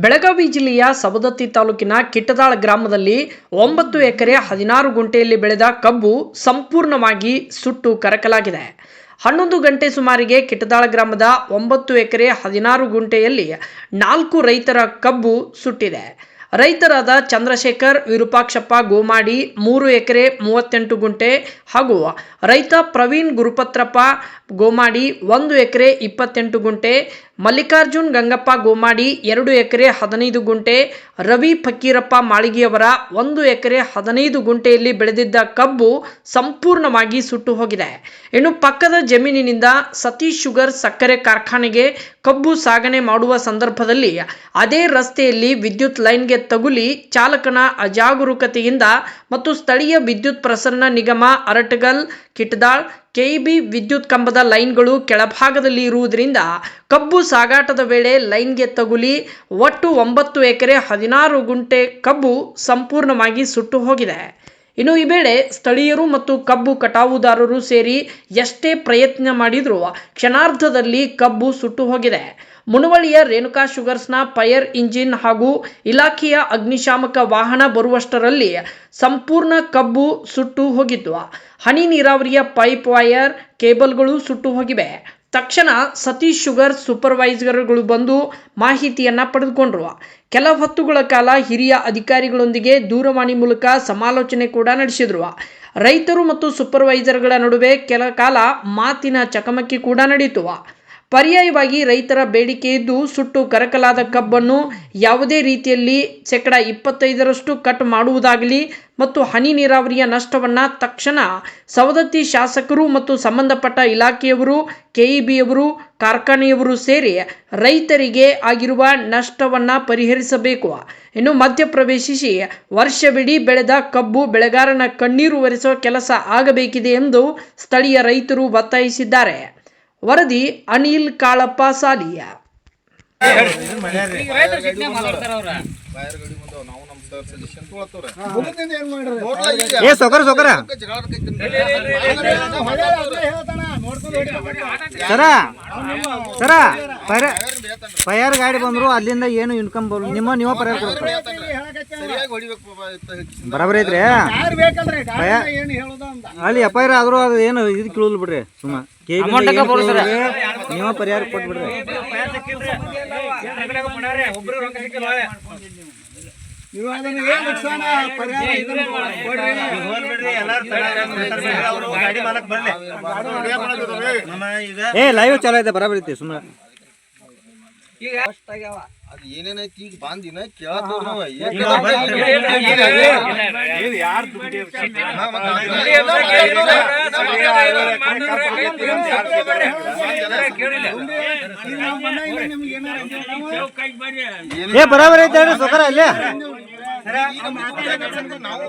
ಬೆಳಗಾವಿ ಜಿಲ್ಲೆಯ ಸವದತ್ತಿ ತಾಲೂಕಿನ ಕಿಟ್ಟದಾಳ ಗ್ರಾಮದಲ್ಲಿ 9 ಎಕರೆ 16 ಗುಂಟೆಯಲ್ಲಿ ಬೆಳೆದ ಕಬ್ಬು ಸಂಪೂರ್ಣವಾಗಿ ಸುಟ್ಟು ಕರಕಲಾಗಿದೆ. 11 ಗಂಟೆ ಸುಮಾರಿಗೆ ಕಿಟ್ಟದಾಳ ಗ್ರಾಮದ 9 ಎಕರೆ 16 ಗುಂಟೆಯಲ್ಲಿ 4 ರೈತರ ಕಬ್ಬು ಸುಟ್ಟಿದೆ. ರೈತರಾದ ಚಂದ್ರಶೇಖರ್ ವಿರೂಪಾಕ್ಷಪ್ಪ ಗೋಮಾಡಿ 3 ಎಕರೆ 38 ಗುಂಟೆ ಹಾಗೂ ರೈತ ಪ್ರವೀಣ್ ಗುರುಪತ್ರಪ್ಪ ಗೋಮಾಡಿ 1 ಎಕರೆ 28 ಗುಂಟೆ, ಮಲ್ಲಿಕಾರ್ಜುನ್ ಗಂಗಪ್ಪ ಗೋಮಾಡಿ 2 ಎಕರೆ 15 ಗುಂಟೆ, ರವಿ ಫಕೀರಪ್ಪ ಮಾಳಿಗೆಯವರ 1 ಎಕರೆ 15 ಗುಂಟೆಯಲ್ಲಿ ಬೆಳೆದಿದ್ದ ಕಬ್ಬು ಸಂಪೂರ್ಣವಾಗಿ ಸುಟ್ಟು ಹೋಗಿದೆ. ಇನ್ನು ಪಕ್ಕದ ಜಮೀನಿನಿಂದ ಸತೀಶ್ ಶುಗರ್ ಸಕ್ಕರೆ ಕಾರ್ಖಾನೆಗೆ ಕಬ್ಬು ಸಾಗಣೆ ಮಾಡುವ ಸಂದರ್ಭದಲ್ಲಿ ಅದೇ ರಸ್ತೆಯಲ್ಲಿ ವಿದ್ಯುತ್ ಲೈನ್ಗೆ ತಗುಲಿ ಚಾಲಕನ ಅಜಾಗರೂಕತೆಯಿಂದ ಮತ್ತು ಸ್ಥಳೀಯ ವಿದ್ಯುತ್ ಪ್ರಸರಣ ನಿಗಮ ಅರಟಗಲ್ ಕಿಟ್ಟದಾಳ್ ಕೆಇಬಿ ವಿದ್ಯುತ್ ಕಂಬದ ಲೈನ್ಗಳು ಕೆಳಭಾಗದಲ್ಲಿ ಇರುವುದರಿಂದ ಕಬ್ಬು ಸಾಗಾಟದ ವೇಳೆ ಲೈನ್ಗೆ ತಗುಲಿ ಒಟ್ಟು 9 ಎಕರೆ 16 ಗುಂಟೆ ಕಬ್ಬು ಸಂಪೂರ್ಣವಾಗಿ ಸುಟ್ಟು ಹೋಗಿದೆ. ಇನ್ನು ಈ ವೇಳೆ ಸ್ಥಳೀಯರು ಮತ್ತು ಕಬ್ಬು ಕಟಾವುದಾರರು ಸೇರಿ ಎಷ್ಟೇ ಪ್ರಯತ್ನ ಮಾಡಿದರೂ ಕ್ಷಣಾರ್ಧದಲ್ಲಿ ಕಬ್ಬು ಸುಟ್ಟು ಹೋಗಿದೆ. ಮುನವಳ್ಳಿಯ ರೇಣುಕಾ ಶುಗರ್ಸ್ನ ಫೈರ್ ಇಂಜಿನ್ ಹಾಗೂ ಇಲಾಖೆಯ ಅಗ್ನಿಶಾಮಕ ವಾಹನ ಬರುವಷ್ಟರಲ್ಲಿ ಸಂಪೂರ್ಣ ಕಬ್ಬು ಸುಟ್ಟು ಹೋಗಿದ್ದು, ಹನಿ ನೀರಾವರಿಯ ಪೈಪ್ ವೈರ್ ಕೇಬಲ್ಗಳು ಸುಟ್ಟು ಹೋಗಿವೆ. ತಕ್ಷಣ ಸತೀಶ್ ಶುಗರ್ ಸೂಪರ್ವೈಸರ್ಗಳು ಬಂದು ಮಾಹಿತಿಯನ್ನ ಪಡೆದುಕೊಂಡರು. ಕೆಲ ಹೊತ್ತುಗಳ ಕಾಲ ಹಿರಿಯ ಅಧಿಕಾರಿಗಳೊಂದಿಗೆ ದೂರವಾಣಿ ಮೂಲಕ ಸಮಾಲೋಚನೆ ಕೂಡ ನಡೆಸಿದ್ರು. ರೈತರು ಮತ್ತು ಸೂಪರ್ವೈಸರ್ಗಳ ನಡುವೆ ಕೆಲ ಕಾಲ ಮಾತಿನ ಚಕಮಕಿ ಕೂಡ ನಡೆಯಿತು. ಪರ್ಯಾಯವಾಗಿ ರೈತರ ಬೇಡಿಕೆ ಇದ್ದು ಸುಟ್ಟು ಕರಕಲಾದ ಕಬ್ಬನ್ನು ಯಾವುದೇ ರೀತಿಯಲ್ಲಿ 25% ಕಟ್ ಮಾಡುವುದಾಗಲಿ ಮತ್ತು ಹನಿ ನೀರಾವರಿಯ ನಷ್ಟವನ್ನು ತಕ್ಷಣ ಸವದತ್ತಿ ಶಾಸಕರು ಮತ್ತು ಸಂಬಂಧಪಟ್ಟ ಇಲಾಖೆಯವರು, ಕೆಇಬಿಯವರು, ಕಾರ್ಖಾನೆಯವರು ಸೇರಿ ರೈತರಿಗೆ ಆಗಿರುವ ನಷ್ಟವನ್ನು ಪರಿಹರಿಸಬೇಕು. ಇನ್ನು ಮಧ್ಯಪ್ರವೇಶಿಸಿ ವರ್ಷವಿಡೀ ಬೆಳೆದ ಕಬ್ಬು ಬೆಳೆಗಾರನ ಕಣ್ಣೀರು ಒರೆಸುವ ಕೆಲಸ ಆಗಬೇಕಿದೆ ಎಂದು ಸ್ಥಳೀಯ ರೈತರು ಒತ್ತಾಯಿಸಿದ್ದಾರೆ. ವರದಿ ಅನಿಲ್ ಕಾಳಪ್ಪ ಸಾಲಿಯ. ಫೈರ್ ಗಾಡಿ ಬಂದ್ರು ಅಲ್ಲಿಂದ ಏನು ಇನ್ಕಮ್ ನೀವು ಪರಿಹಾರ ಕೊಡ್ತಾರೆ ಬರಾಬರಿ ಐತ್ರಿ. ಅಲ್ಲಿ ಎಫ್ಐಆರ್ ಆದ್ರೂ ಅದು ಏನು ಇದು ಕೇಳುದಿಲ್ಲ ಬಿಡ್ರಿ. ಸುಮ್ಮ ನೀವು ಪರಿಹಾರ ಕೊಟ್ಬಿಡ್ರಿ. ಲೈವ್ ಚಾಲು ಐತೆ ಬರಾಬರಿ ಐತಿ. ಸುಮ್ಮನೆ ಅದು ಏನೇನೈತಿ ಈಗ ಬಂದಿನ ಕೇಳತ್ತವ್ರ ಬರಾಬರಿ ಐತೆ ಸೊಕರ ಅಲ್ಲೇ ನಾವು